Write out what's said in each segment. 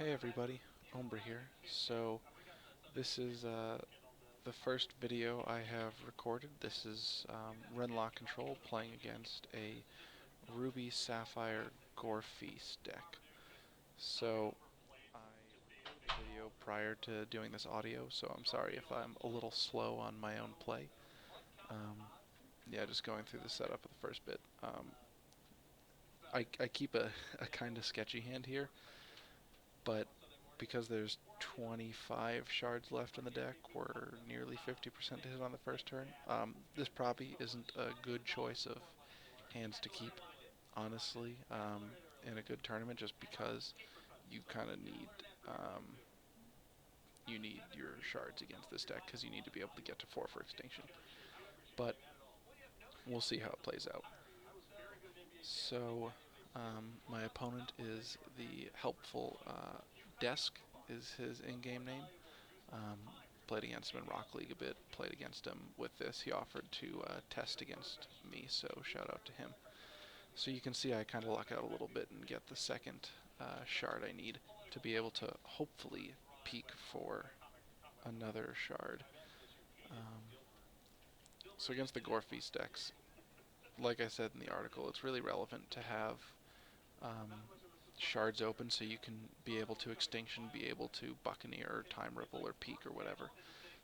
Hey everybody, Ombra here. So this is the first video I have recorded. This is Wrenlocke Control playing against a Ruby Sapphire Gore Feast deck. So I recorded the video prior to doing this audio, so I'm sorry if I'm a little slow on my own play. Yeah, just going through the setup of the first bit. I keep a kind of sketchy hand here, but because there's 25 shards left in the deck, we're nearly 50% to hit on the first turn. This probably isn't a good choice of hands to keep, honestly, in a good tournament, just because you kind of need your shards against this deck, because you need to be able to get to 4 for extinction. But we'll see how it plays out. So my opponent is the helpful Desk is his in-game name. Played against him in Rock League a bit, played against him with this. He offered to test against me, so shout out to him. So you can see I kind of luck out a little bit and get the second shard I need to be able to hopefully peek for another shard. So against the Gore Feast decks, like I said in the article, it's really relevant to have shards open so you can be able to extinction, be able to Buccaneer or Time Ripple or peek or whatever.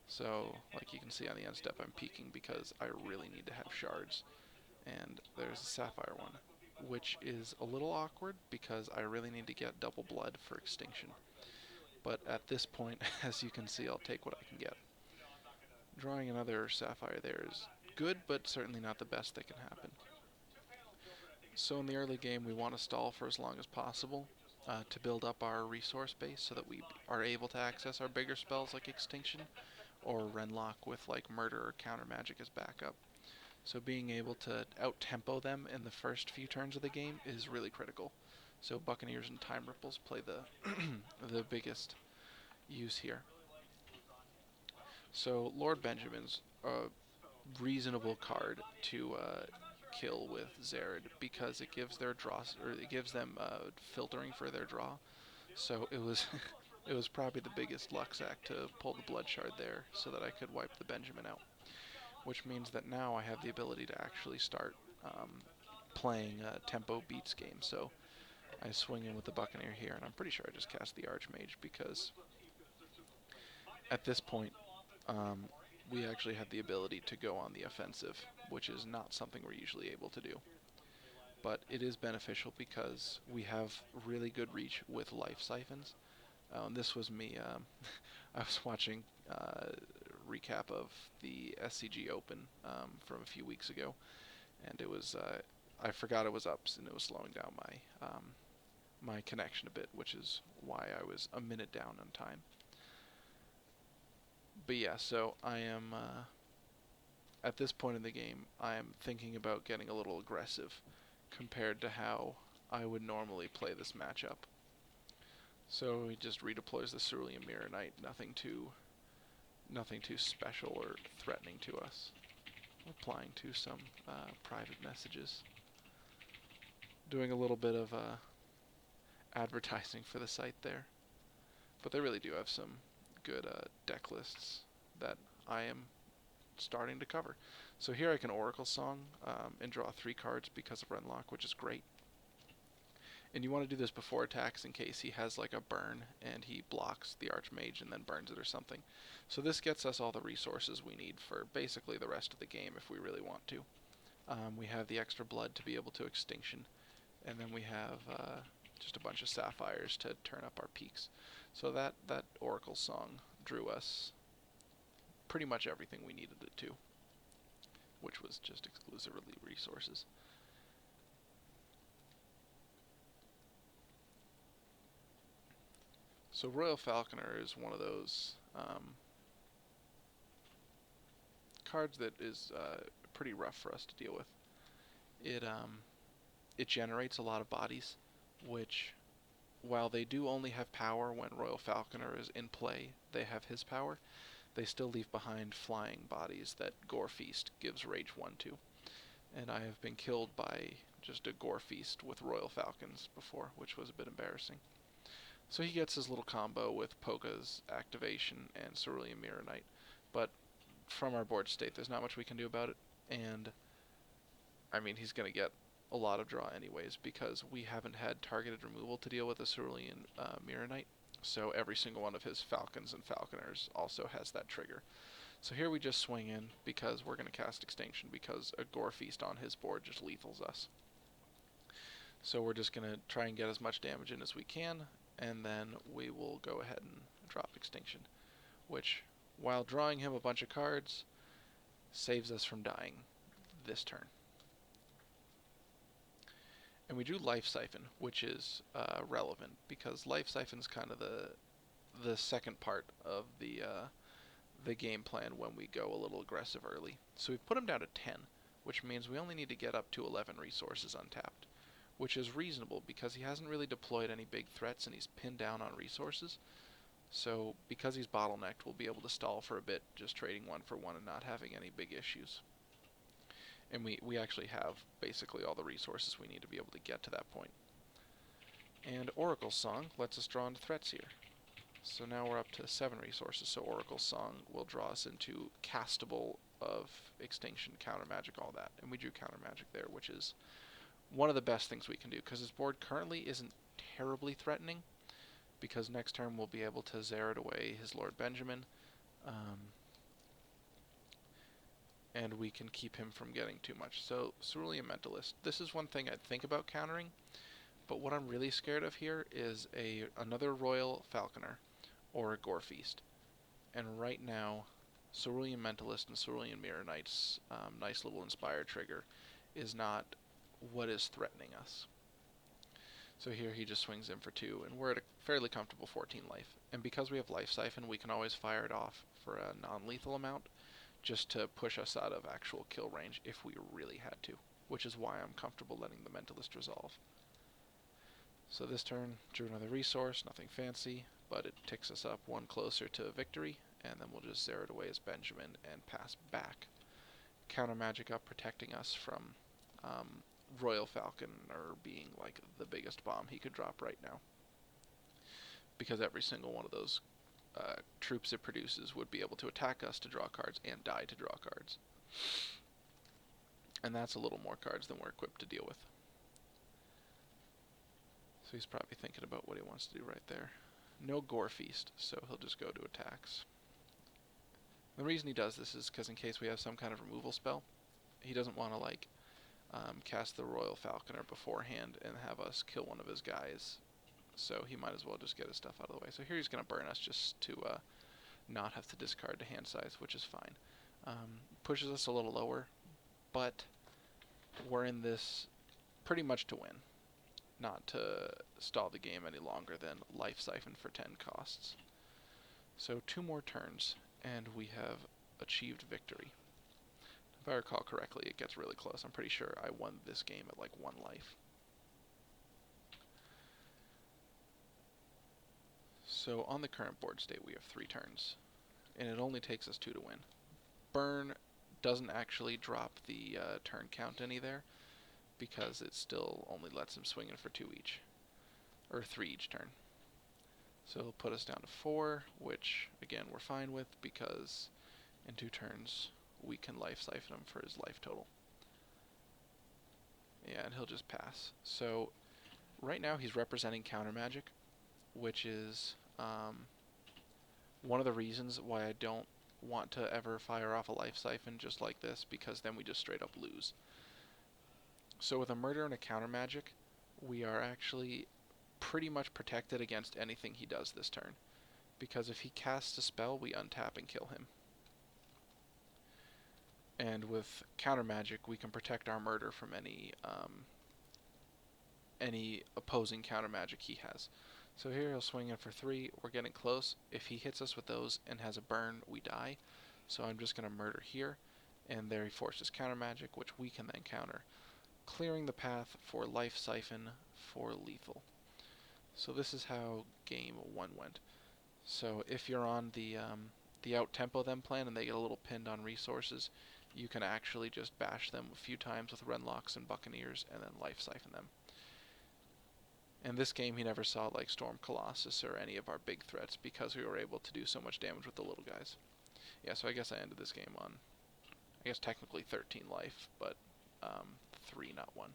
So, like you can see on the end step, I'm peeking because I really need to have shards. And there's a Sapphire one, which is a little awkward because I really need to get double blood for extinction. But at this point, as you can see, I'll take what I can get. Drawing another Sapphire there is good, but certainly not the best that can happen. So in the early game, we want to stall for as long as possible to build up our resource base so that we are able to access our bigger spells like Extinction, or Wrenlocke with like Murder or Counter Magic as backup. So being able to out-tempo them in the first few turns of the game is really critical. So Buccaneers and Time Ripples play the the biggest use here. So Lord Benjamin's a reasonable card to kill with Zared because it gives their draw, or it gives them filtering for their draw. So it was it was probably the biggest luck sack to pull the blood shard there so that I could wipe the Benjamin out. Which means that now I have the ability to actually start playing tempo beats game. So I swing in with the Buccaneer here, and I'm pretty sure I just cast the Archmage because at this point we actually have the ability to go on the offensive, which is not something we're usually able to do. But it is beneficial because we have really good reach with life siphons. This was me. I was watching recap of the SCG Open from a few weeks ago, and it was I forgot it was ups, and it was slowing down my connection a bit, which is why I was a minute down on time. But yeah, so I am at this point in the game, I am thinking about getting a little aggressive compared to how I would normally play this matchup. So he just redeploys the Cerulean Mirror Knight, nothing too special or threatening to us. Replying to some private messages. Doing a little bit of advertising for the site there. But they really do have some good deck lists that I am starting to cover. So here I can Oracle Song and draw 3 cards because of Wrenlocke, which is great. And you want to do this before attacks in case he has like a burn and he blocks the Archmage and then burns it or something. So this gets us all the resources we need for basically the rest of the game if we really want to. We have the extra blood to be able to extinction, and then we have just a bunch of sapphires to turn up our peaks. So that Oracle Song drew us pretty much everything we needed it to, which was just exclusively resources. So Royal Falconer is one of those cards that is pretty rough for us to deal with. It generates a lot of bodies, which, while they do only have power when Royal Falconer is in play, they have his power, they still leave behind flying bodies that Gore Feast gives Rage 1 to. And I have been killed by just a Gore Feast with Royal Falcons before, which was a bit embarrassing. So he gets his little combo with Polka's activation and Cerulean Mirror Knight. But from our board state, there's not much we can do about it. And, I mean, he's going to get a lot of draw anyways, because we haven't had targeted removal to deal with the Cerulean Mirror Knight. So every single one of his Falcons and Falconers also has that trigger. So here we just swing in because we're going to cast Extinction, because a Gore Feast on his board just lethals us. So we're just going to try and get as much damage in as we can, and then we will go ahead and drop Extinction, which, while drawing him a bunch of cards, saves us from dying this turn. And we drew Life Siphon, which is relevant, because Life Siphon's kind of the second part of the game plan when we go a little aggressive early. So we've put him down to 10, which means we only need to get up to 11 resources untapped, which is reasonable because he hasn't really deployed any big threats and he's pinned down on resources. So because he's bottlenecked, we'll be able to stall for a bit, just trading 1 for 1 and not having any big issues. And we actually have basically all the resources we need to be able to get to that point. And Oracle's Song lets us draw into threats here. So now we're up to 7 resources, so Oracle's Song will draw us into castable of Extinction, Counter Magic, all that. And we drew Counter Magic there, which is one of the best things we can do, because his board currently isn't terribly threatening, because next turn we'll be able to Zerad away his Lord Benjamin, and we can keep him from getting too much. So Cerulean Mentalist, this is one thing I'd think about countering, but what I'm really scared of here is another Royal Falconer or a Gore Feast. And right now, Cerulean Mentalist and Cerulean Mirror Knight's nice little Inspire trigger is not what is threatening us. So here he just swings in for 2, and we're at a fairly comfortable 14 life. And because we have Life Siphon, we can always fire it off for a non-lethal amount, just to push us out of actual kill range if we really had to, which is why I'm comfortable letting the Mentalist resolve. So this turn, drew another resource, nothing fancy, but it ticks us up 1 closer to victory, and then we'll just Zerad away as Benjamin and pass back. Counter Magic up, protecting us from Royal Falconer being like the biggest bomb he could drop right now, because every single one of those troops it produces would be able to attack us to draw cards and die to draw cards. And that's a little more cards than we're equipped to deal with. So he's probably thinking about what he wants to do right there. No Gore Feast, so he'll just go to attacks. The reason he does this is because in case we have some kind of removal spell, he doesn't want to like cast the Royal Falconer beforehand and have us kill one of his guys. So he might as well just get his stuff out of the way. So here he's going to burn us just to not have to discard to hand size, which is fine. Pushes us a little lower, but we're in this pretty much to win, not to stall the game any longer than Life Siphon for 10 costs. So 2 more turns, and we have achieved victory. If I recall correctly, it gets really close. I'm pretty sure I won this game at like 1 life. So on the current board state, we have 3 turns, and it only takes us 2 to win. Burn doesn't actually drop the turn count any there, because it still only lets him swing in for 2 each, or 3 each turn. So it'll put us down to 4, which again we're fine with, because in 2 turns we can Life Siphon him for his life total. Yeah, and he'll just pass. So right now he's representing Counter Magic, which is one of the reasons why I don't want to ever fire off a Life Siphon just like this, because then we just straight up lose. So with a Murder and a Counter Magic, we are actually pretty much protected against anything he does this turn, because if he casts a spell, we untap and kill him. And with Counter Magic, we can protect our Murder from any opposing Counter Magic he has. So here he'll swing in for 3. We're getting close. If he hits us with those and has a burn, we die. So I'm just going to Murder here, and there he forces Counter Magic, which we can then counter, clearing the path for Life Siphon for lethal. So this is how game 1 went. So if you're on the out-tempo them plan and they get a little pinned on resources, you can actually just bash them a few times with Wrenlocks and Buccaneers and then Life Siphon them. In this game, he never saw like Storm Colossus or any of our big threats because we were able to do so much damage with the little guys. Yeah, so I guess I ended this game on, I guess technically 13 life, but 3, not 1.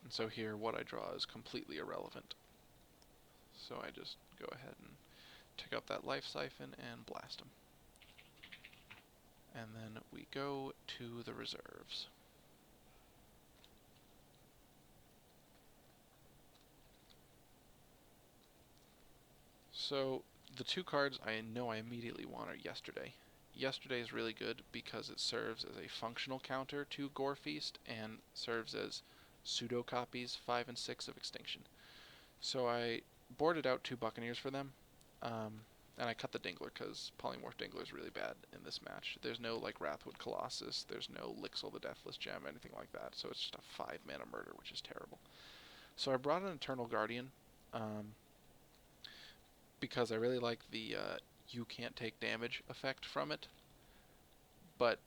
And so here, what I draw is completely irrelevant. So I just go ahead and take out that life siphon and blast him. And then we go to the reserves. So the 2 cards I know I immediately want are Yesterday. Yesterday is really good because it serves as a functional counter to Gore Feast and serves as pseudo copies 5 and 6 of Extinction. So I boarded out 2 Buccaneers for them, and I cut the Dingler because Polymorph Dingler is really bad in this match. There's no like Wrathwood Colossus, there's no Lixil the Deathless Gem, anything like that, so it's just a 5-mana murder, which is terrible. So I brought an Eternal Guardian, because I really like the you can't take damage effect from it, but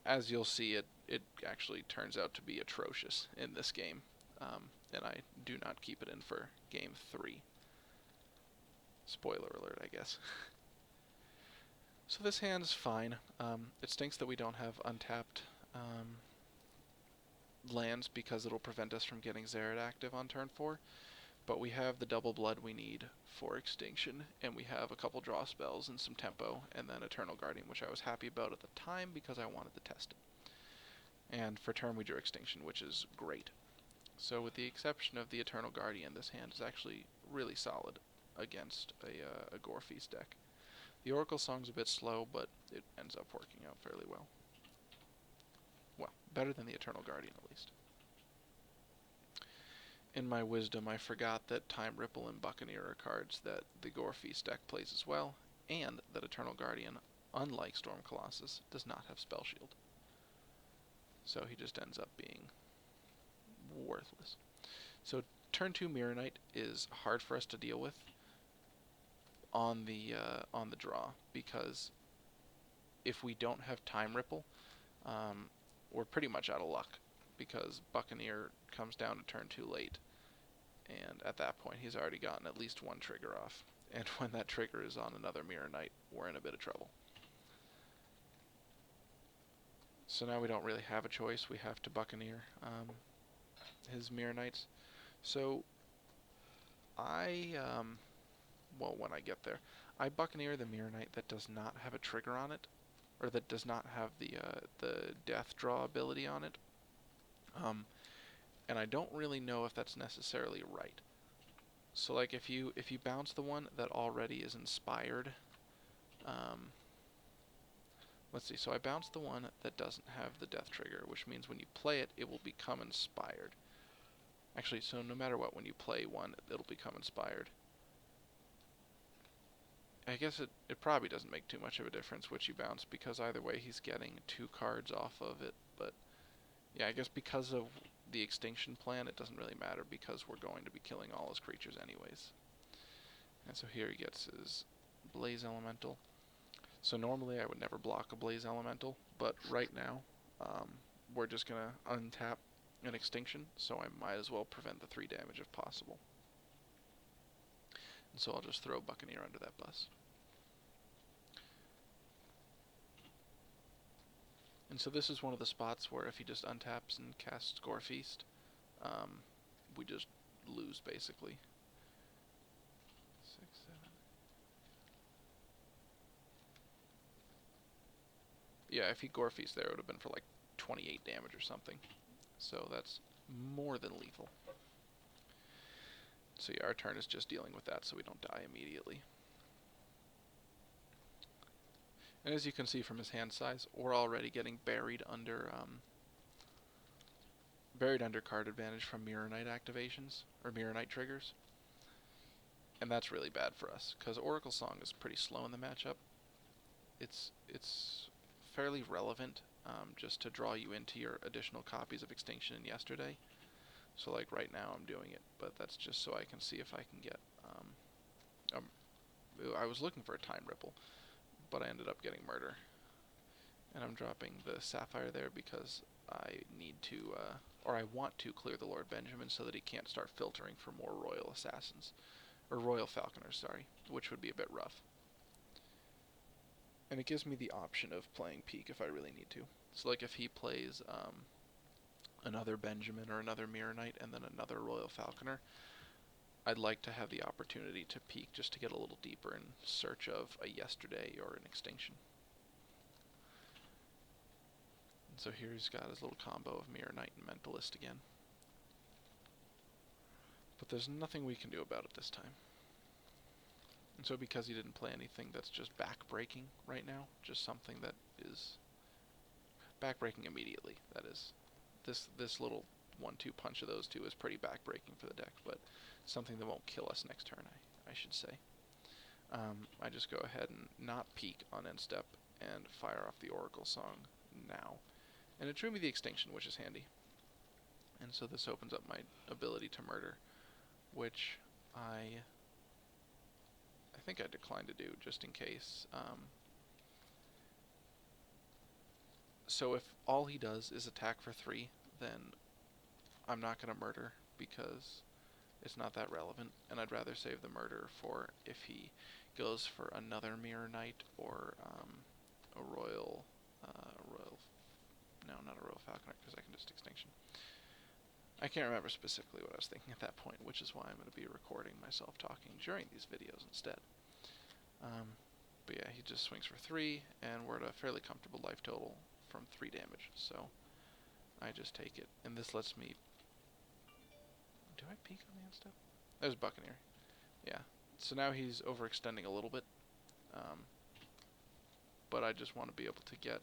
as you'll see, it actually turns out to be atrocious in this game, and I do not keep it in for game 3. Spoiler alert, I guess. So this hand's fine. It stinks that we don't have untapped lands because it'll prevent us from getting Zerad active on turn 4, but we have the double blood we need for Extinction, and we have a couple draw spells and some tempo, and then Eternal Guardian, which I was happy about at the time because I wanted to test it. And for turn we drew Extinction, which is great. So with the exception of the Eternal Guardian, this hand is actually really solid against a Gore Feast deck. The Oracle Song's a bit slow, but it ends up working out fairly well. Well, better than the Eternal Guardian at least. In my wisdom, I forgot that Time Ripple and Buccaneer are cards that the Gore Feast deck plays as well, and that Eternal Guardian, unlike Storm Colossus, does not have Spell Shield. So he just ends up being worthless. So turn 2 Mirror Knight is hard for us to deal with on the draw, because if we don't have Time Ripple, we're pretty much out of luck, because Buccaneer comes down to turn 2 late, and at that point he's already gotten at least 1 trigger off, and when that trigger is on another Mirror Knight, we're in a bit of trouble. So now we don't really have a choice. We have to Buccaneer his Mirror Knights. So I, well, when I get there, I Buccaneer the Mirror Knight that does not have a trigger on it, or that does not have the death draw ability on it. And I don't really know if that's necessarily right. So like if you bounce the one that already is inspired, let's see, so I bounced the one that doesn't have the death trigger, which means when you play it, it will become inspired. Actually, so no matter what, when you play one, it'll become inspired. I guess it probably doesn't make too much of a difference which you bounce, because either way he's getting 2 cards off of it, but yeah, I guess because of the Extinction plan, it doesn't really matter because we're going to be killing all his creatures anyways. And so here he gets his Blaze Elemental. So normally I would never block a Blaze Elemental, but right now we're just going to untap an Extinction, so I might as well prevent the 3 damage if possible. And so I'll just throw Buccaneer under that bus. And so this is one of the spots where if he just untaps and casts Gore Feast, we just lose basically. 6, 7. Yeah, if he Gore Feast there, it would have been for like 28 damage or something. So that's more than lethal. So yeah, our turn is just dealing with that so we don't die immediately. And as you can see from his hand size, we're already getting buried under card advantage from Mirror Knight activations, or Mirror Knight triggers. And that's really bad for us, because Oracle Song is pretty slow in the matchup. It's fairly relevant just to draw you into your additional copies of Extinction and Yesterday. So like right now I'm doing it, but that's just so I can see if I can get... I was looking for a Time Ripple, but I ended up getting Murder. And I'm dropping the Sapphire there because I need to, or I want to clear the Lord Benjamin so that he can't start filtering for more Royal Assassins. Or Royal Falconers, sorry, which would be a bit rough. And it gives me the option of playing Peak if I really need to. So like if he plays another Benjamin or another Mirror Knight and then another Royal Falconer, I'd like to have the opportunity to peek just to get a little deeper in search of a Yesterday or an Extinction. And so here he's got his little combo of Mirror Knight and Mentalist again. But there's nothing we can do about it this time. And so because he didn't play anything that's just back-breaking right now, just something that is back-breaking immediately, that is. This little 1-2 punch of those two is pretty back-breaking for the deck, but something that won't kill us next turn, I should say. I just go ahead and not peek on end step and fire off the Oracle Song now. And it drew me the Extinction, which is handy. And so this opens up my ability to murder, which I think I declined to do just in case. So if all he does is attack for 3, then I'm not going to murder because it's not that relevant, and I'd rather save the murder for if he goes for another Mirror Knight or a Royal, no, not a Royal Falconer, because I can just Extinction. I can't remember specifically what I was thinking at that point, which is why I'm going to be recording myself talking during these videos instead. But yeah, he just swings for 3, and we're at a fairly comfortable life total from 3 damage, so I just take it. And this lets me... Do I peek on the end step? There's Buccaneer. Yeah. So now he's overextending a little bit, but I just want to be able to get...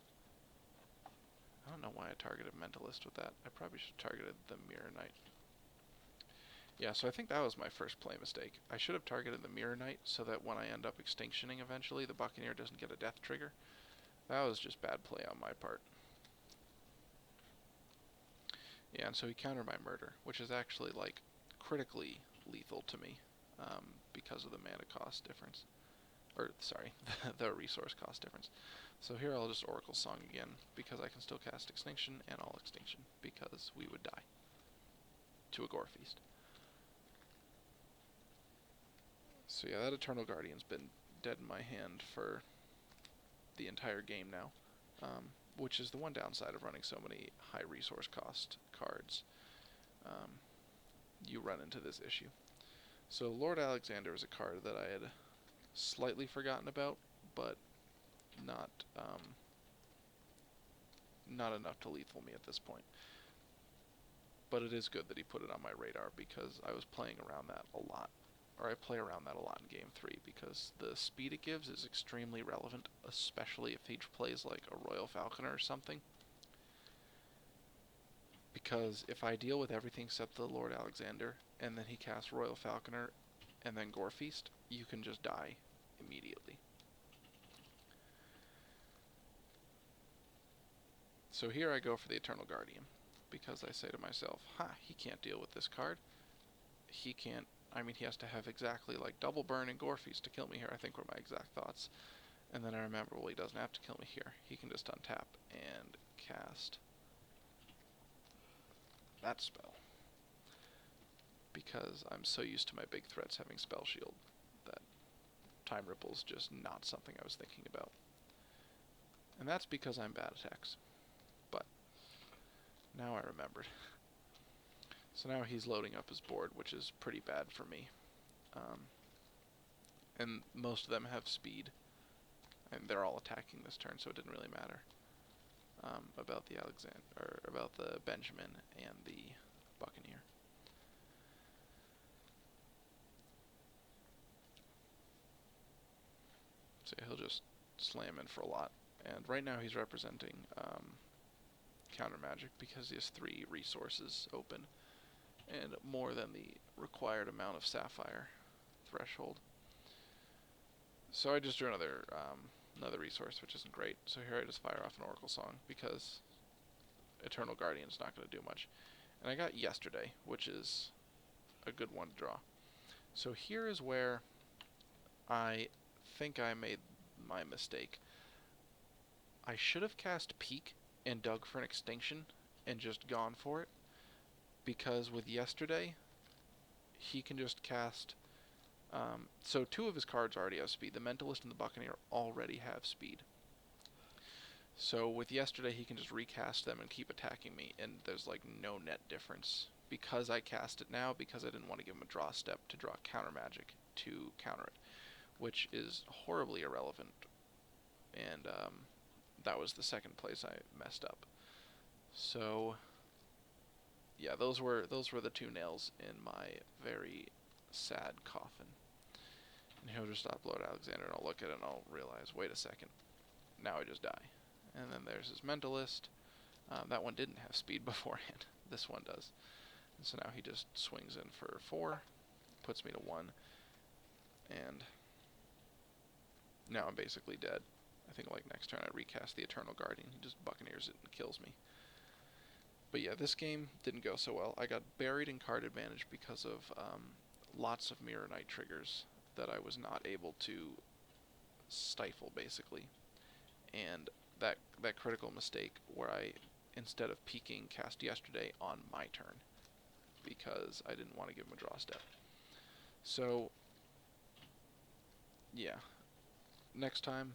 I don't know why I targeted Mentalist with that. I probably should have targeted the Mirror Knight. Yeah, so I think that was my first play mistake. I should have targeted the Mirror Knight so that when I end up Extinctioning eventually, the Buccaneer doesn't get a death trigger. That was just bad play on my part. Yeah, and so he countered my murder, which is actually, like, critically lethal to me because of the mana cost difference. Or, sorry, the resource cost difference. So here I'll just Oracle Song again, because I can still cast Extinction, and I'll Extinction, because we would die to a Gore Feast. So yeah, that Eternal Guardian's been dead in my hand for the entire game now, which is the one downside of running so many high resource cost cards. You run into this issue. So Lord Alexander is a card that I had slightly forgotten about, but not enough to lethal me at this point. But it is good that he put it on my radar because I was playing around that a lot. Or I play around that a lot in Game 3 because the speed it gives is extremely relevant, especially if he plays like a Royal Falconer or something. Because if I deal with everything except the Lord Alexander, and then he casts Royal Falconer, and then Gore Feast, you can just die immediately. So here I go for the Eternal Guardian, because I say to myself, he can't deal with this card. He can't, I mean, he has to have exactly like double burn and Gore Feast to kill me here, I think were my exact thoughts. And then I remember, well, he doesn't have to kill me here. He can just untap and cast that spell. Because I'm so used to my big threats having Spell Shield that Time Ripple's just not something I was thinking about. And that's because I'm bad at Hex. But now I remembered. So now he's loading up his board, which is pretty bad for me. And most of them have speed. And they're all attacking this turn, so it didn't really matter about the Benjamin and the Buccaneer. So he'll just slam in for a lot. And right now he's representing counter magic because he has 3 resources open and more than the required amount of Sapphire threshold. So I just drew another resource, which isn't great. So here I just fire off an Oracle Song because Eternal Guardian's not going to do much. And I got Yesterday, which is a good one to draw. So here is where I think I made my mistake. I should have cast Peek and dug for an extinction and just gone for it, because with yesterday, he can just cast... so 2 of his cards already have speed. The Mentalist and the Buccaneer already have speed. So with yesterday, he can just recast them and keep attacking me, and there's like no net difference. Because I cast it now, because I didn't want to give him a draw step to draw counter magic to counter it, which is horribly irrelevant. And that was the second place I messed up. So yeah, those were the 2 nails in my very sad coffin. And he'll just upload Alexander, and I'll look at it and I'll realize, wait a second, now I just die. And then there's his Mentalist. That one didn't have speed beforehand. This one does. And so now he just swings in for 4, puts me to 1, and now I'm basically dead. I think like next turn I recast the Eternal Guardian. He just Buccaneers it and kills me. But yeah, this game didn't go so well. I got buried in card advantage because of lots of Mirror Knight triggers that I was not able to stifle, basically. And that critical mistake where I, instead of peeking, cast yesterday on my turn, because I didn't want to give him a draw step. So, yeah. Next time,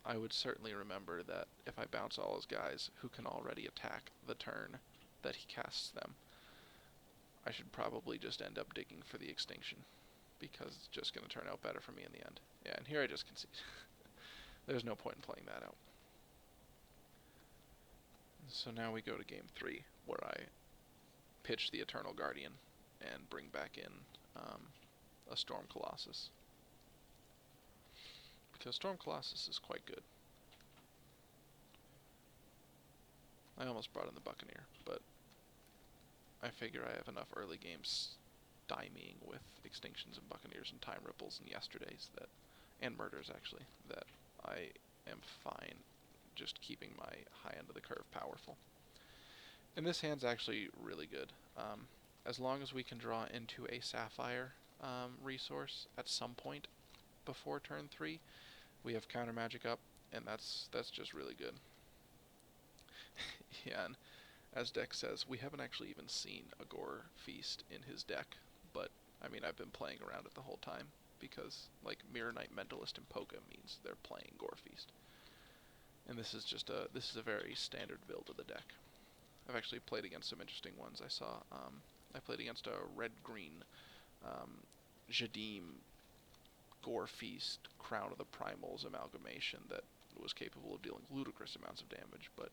I would certainly remember that if I bounce all his guys who can already attack the turn that he casts them, I should probably just end up digging for the extinction, because it's just going to turn out better for me in the end. Yeah, and here I just concede. There's no point in playing that out. So now we go to game 3, where I pitch the Eternal Guardian and bring back in a Storm Colossus. Because Storm Colossus is quite good. I almost brought in the Buccaneer, but I figure I have enough early games stymieing with Extinctions and Buccaneers and Time Ripples and Yesterdays, and Murders actually, that I am fine just keeping my high end of the curve powerful. And this hand's actually really good. As long as we can draw into a Sapphire resource at some point before turn 3, we have counter magic up, and that's just really good. Yeah, and as Dex says, we haven't actually even seen a Gore Feast in his deck, but I mean, I've been playing around it the whole time, because like Mirror Knight Mentalist and Poke means they're playing Gore Feast. And this is just a very standard build of the deck. I've actually played against some interesting ones. I saw I played against a red-green Jadim Gore Feast Crown of the Primals amalgamation that was capable of dealing ludicrous amounts of damage, but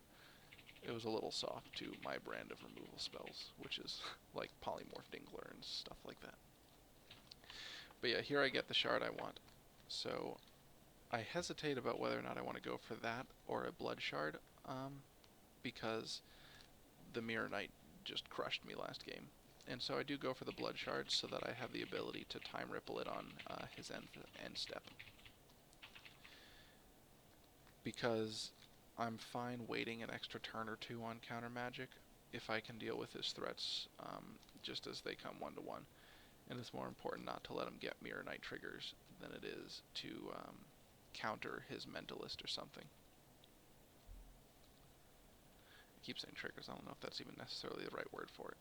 it was a little soft to my brand of removal spells, which is like Polymorph Dingler and stuff like that. But yeah, here I get the shard I want. So I hesitate about whether or not I want to go for that or a Blood Shard, because the Mirror Knight just crushed me last game. And so I do go for the Blood Shard so that I have the ability to Time Ripple it on his end step. Because I'm fine waiting an extra turn or 2 on counter magic if I can deal with his threats just as they come 1-1. And it's more important not to let him get Mirror Knight triggers than it is to counter his Mentalist or something. I keep saying triggers, I don't know if that's even necessarily the right word for it.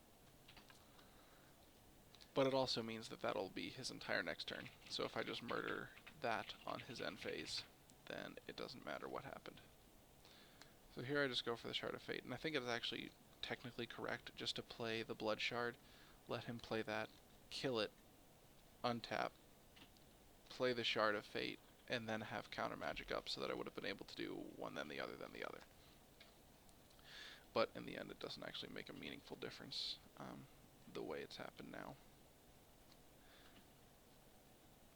But it also means that that'll be his entire next turn. So if I just murder that on his end phase, then it doesn't matter what happened. So here I just go for the Shard of Fate, and I think it's actually technically correct just to play the Blood Shard, let him play that, kill it, untap, play the Shard of Fate, and then have counter magic up so that I would have been able to do one then the other then the other. But in the end it doesn't actually make a meaningful difference the way it's happened now.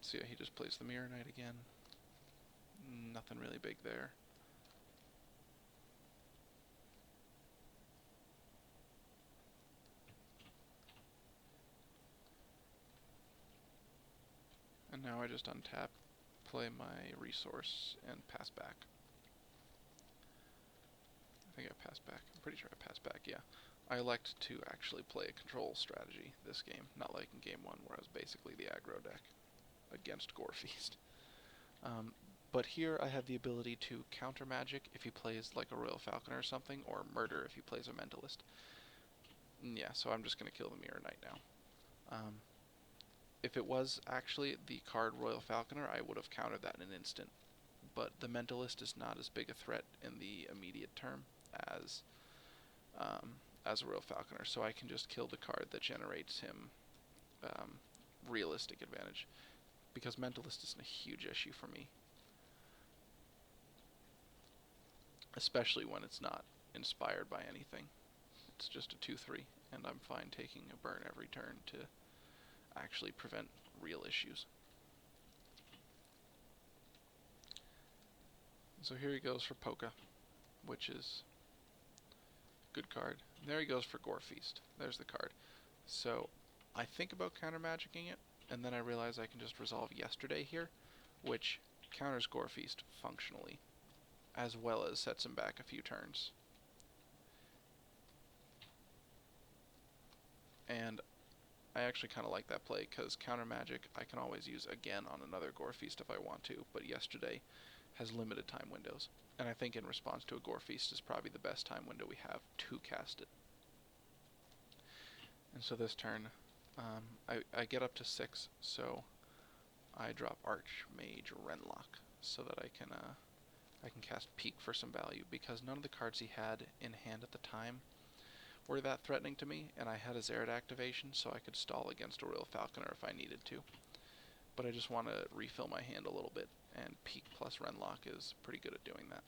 So yeah, he just plays the Mirror Knight again. Nothing really big there. And now I just untap, play my resource, and pass back. I think I passed back. I'm pretty sure I passed back, yeah. I elect to actually play a control strategy this game, not like in game 1 where I was basically the aggro deck against Gore Feast. But here I have the ability to counter magic if he plays like a Royal Falconer or something, or murder if he plays a Mentalist. Yeah, so I'm just going to kill the Mirror Knight now. If it was actually the card Royal Falconer, I would have countered that in an instant. But the Mentalist is not as big a threat in the immediate term as a Royal Falconer, so I can just kill the card that generates him realistic advantage, because Mentalist isn't a huge issue for me, especially when it's not inspired by anything. It's just a 2/3, and I'm fine taking a burn every turn to actually prevent real issues. So here he goes for Polka, which is a good card. And there he goes for Gore Feast. There's the card. So I think about counter magicking it, and then I realize I can just resolve Yesterday here, which counters Gore Feast functionally, as well as sets him back a few turns. And I actually kind of like that play, because counter magic I can always use again on another Gore Feast if I want to, but Yesterday has limited time windows, and I think in response to a Gore Feast is probably the best time window we have to cast it. And so this turn, I get up to 6, so I drop Archmage Wrenlocke so that I can cast Peek for some value, because none of the cards he had in hand at the time were that threatening to me, and I had a Zerad activation, so I could stall against a Royal Falconer if I needed to. But I just want to refill my hand a little bit, and Peek plus Wrenlocke is pretty good at doing that.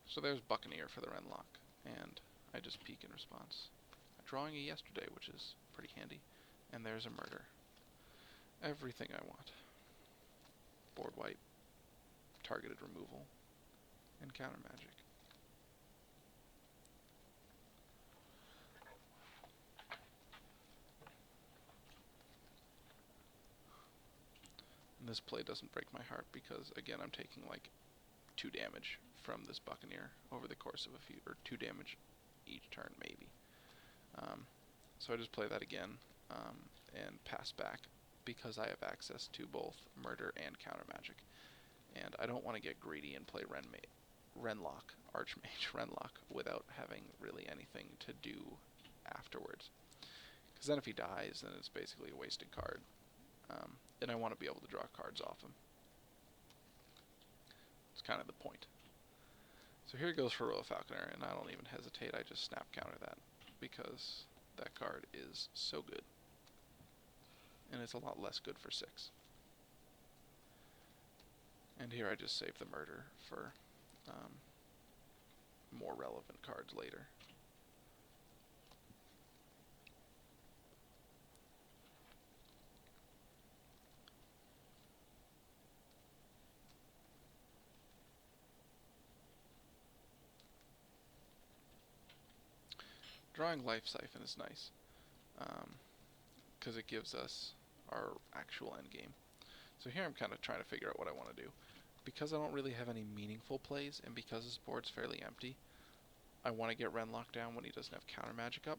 So there's Buccaneer for the Wrenlocke, and I just Peek in response. Drawing a Yesterday, which is pretty handy, and there's a Murder. Everything I want. Board wipe, targeted removal, and counter magic. And this play doesn't break my heart, because again I'm taking like 2 damage from this Buccaneer over the course of a few, or 2 damage each turn maybe. So I just play that again and pass back, because I have access to both Murder and counter magic. And I don't want to get greedy and play Wrenlocke, Archmage Wrenlocke, without having really anything to do afterwards. Because then if he dies, then it's basically a wasted card. And I want to be able to draw cards off him. It's kind of the point. So here he goes for Royal Falconer, and I don't even hesitate, I just snap counter that, because that card is so good. And it's a lot less good for 6. And here I just save the Murder for more relevant cards later. Drawing Life Siphon is nice, because it gives us our actual endgame. So here I'm kind of trying to figure out what I want to do. Because I don't really have any meaningful plays, and because this board's fairly empty, I want to get Wrenlocke down when he doesn't have counter magic up.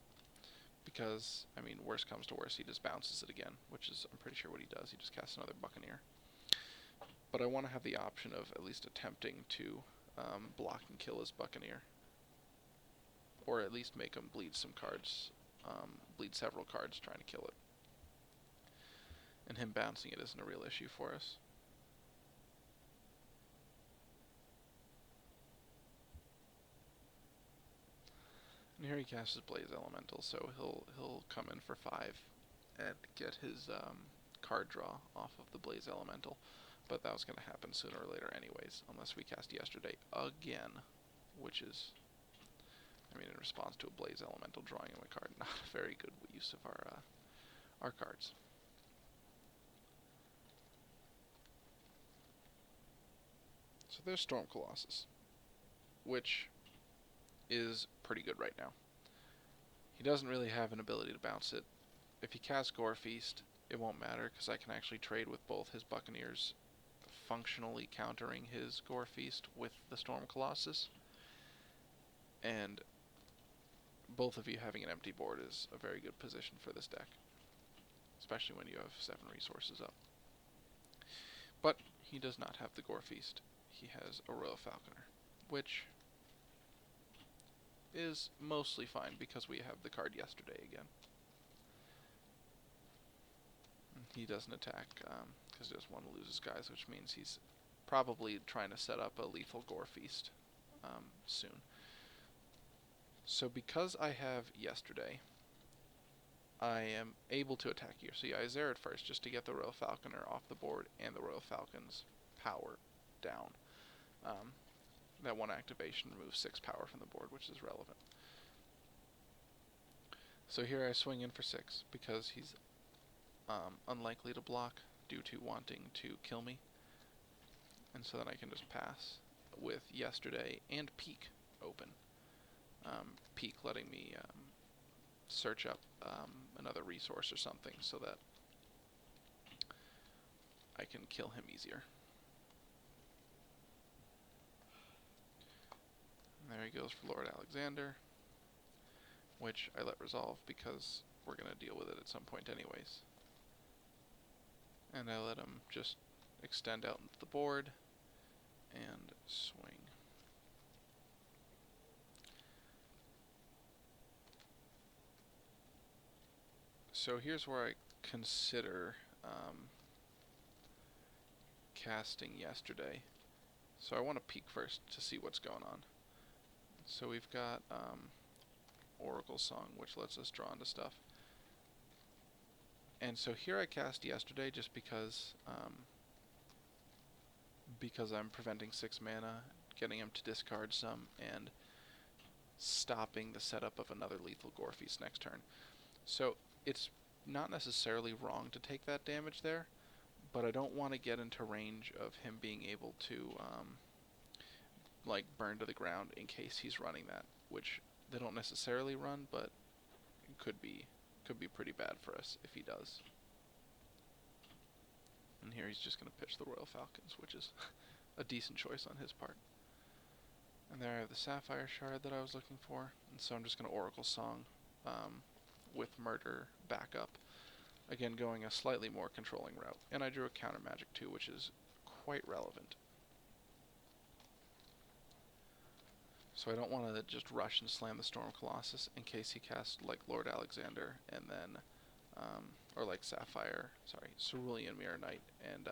Because, I mean, worst comes to worst, he just bounces it again, which is, I'm pretty sure what he does. He just casts another Buccaneer. But I want to have the option of at least attempting to block and kill his Buccaneer. Or at least make him bleed some cards, bleed several cards trying to kill it. And him bouncing it isn't a real issue for us. And here he casts his Blaze Elemental, so he'll come in for 5 and get his card draw off of the Blaze Elemental. But that was going to happen sooner or later anyways, unless we cast Yesterday again, which is, I mean, in response to a Blaze Elemental drawing him a card, not a very good use of our cards. So there's Storm Colossus, which is pretty good right now. He doesn't really have an ability to bounce it. If he casts Gore Feast, it won't matter, because I can actually trade with both his Buccaneers functionally countering his Gore Feast with the Storm Colossus. And both of you having an empty board is a very good position for this deck, especially when you have 7 resources up. But he does not have the Gore Feast. He has a Royal Falconer, which is mostly fine because we have the card yesterday again. He doesn't attack because he doesn't want to lose his guys, which means he's probably trying to set up a lethal Gore Feast soon. So because I have yesterday, I am able to attack here. So yeah, I Zerad first just to get the Royal Falconer off the board and the Royal Falcon's power down. That one activation removes 6 power from the board, which is relevant. So here I swing in for 6 because he's unlikely to block due to wanting to kill me. And so then I can just pass with yesterday and Peak open. Peak letting me search up another resource or something so that I can kill him easier. And there he goes for Lord Alexander, which I let resolve because we're going to deal with it at some point anyways. And I let him just extend out into the board and swing. So here's where I consider casting yesterday. So I want to peek first to see what's going on. So we've got Oracle Song, which lets us draw into stuff. And so here I cast yesterday just because I'm preventing 6 mana, getting him to discard some, and stopping the setup of another lethal Gore Feast next turn. So it's not necessarily wrong to take that damage there, but I don't want to get into range of him being able to like burn to the ground in case he's running that, which they don't necessarily run, but it could be pretty bad for us if he does. And here he's just going to pitch the Royal Falcons, which is a decent choice on his part. And there I have the Sapphire Shard that I was looking for, and so I'm just going to Oracle Song with Murder backup. Again, going a slightly more controlling route. And I drew a counter magic too, which is quite relevant. So I don't want to just rush and slam the Storm Colossus in case he casts like Lord Alexander and then, or like Cerulean Mirror Knight and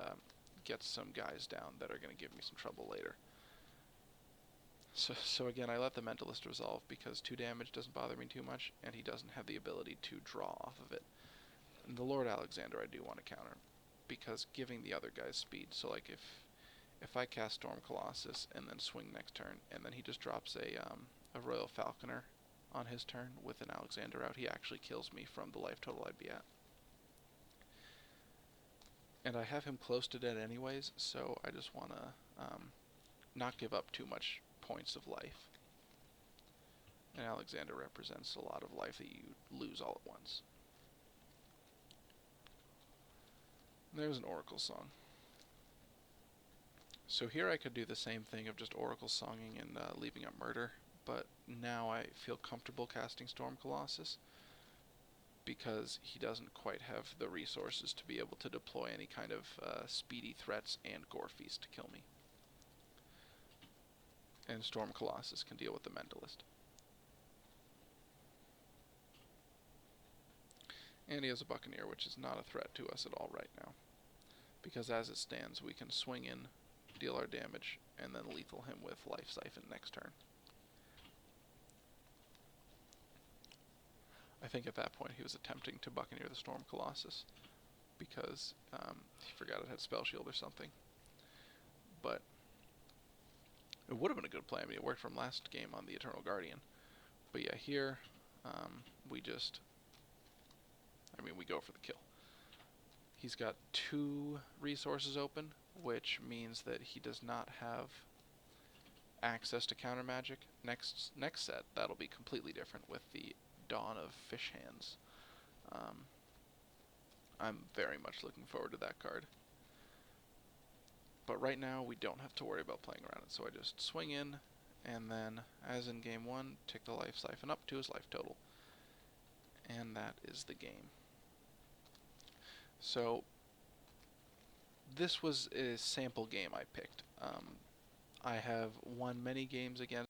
gets some guys down that are going to give me some trouble later. So again, I let the Mentalist resolve because 2 damage doesn't bother me too much, and he doesn't have the ability to draw off of it. And the Lord Alexander I do want to counter, because giving the other guys speed, so like if I cast Storm Colossus and then swing next turn, and then he just drops a Royal Falconer on his turn with an Alexander out, he actually kills me from the life total I'd be at. And I have him close to dead anyways, so I just want to not give up too much points of life. And Alexander represents a lot of life that you lose all at once. And there's an Oracle Song. So here I could do the same thing of just Oracle Songing and leaving up Murder, but now I feel comfortable casting Storm Colossus because he doesn't quite have the resources to be able to deploy any kind of speedy threats and Gore Feast to kill me. And Storm Colossus can deal with the Mentalist. And he has a Buccaneer, which is not a threat to us at all right now. Because as it stands, we can swing in, deal our damage, and then lethal him with Life Siphon next turn. I think at that point he was attempting to Buccaneer the Storm Colossus because he forgot it had Spell Shield or something. But it would have been a good play. I mean, it worked from last game on the Eternal Guardian. But yeah, here we go for the kill. He's got 2 resources open, which means that he does not have access to counter magic. Next set, that'll be completely different with the Dawn of Fish Hands. I'm very much looking forward to that card. But right now, we don't have to worry about playing around it, so I just swing in, and then, as in Game 1, tick the Life Siphon up to his life total. And that is the game. So, this was a sample game I picked. I have won many games against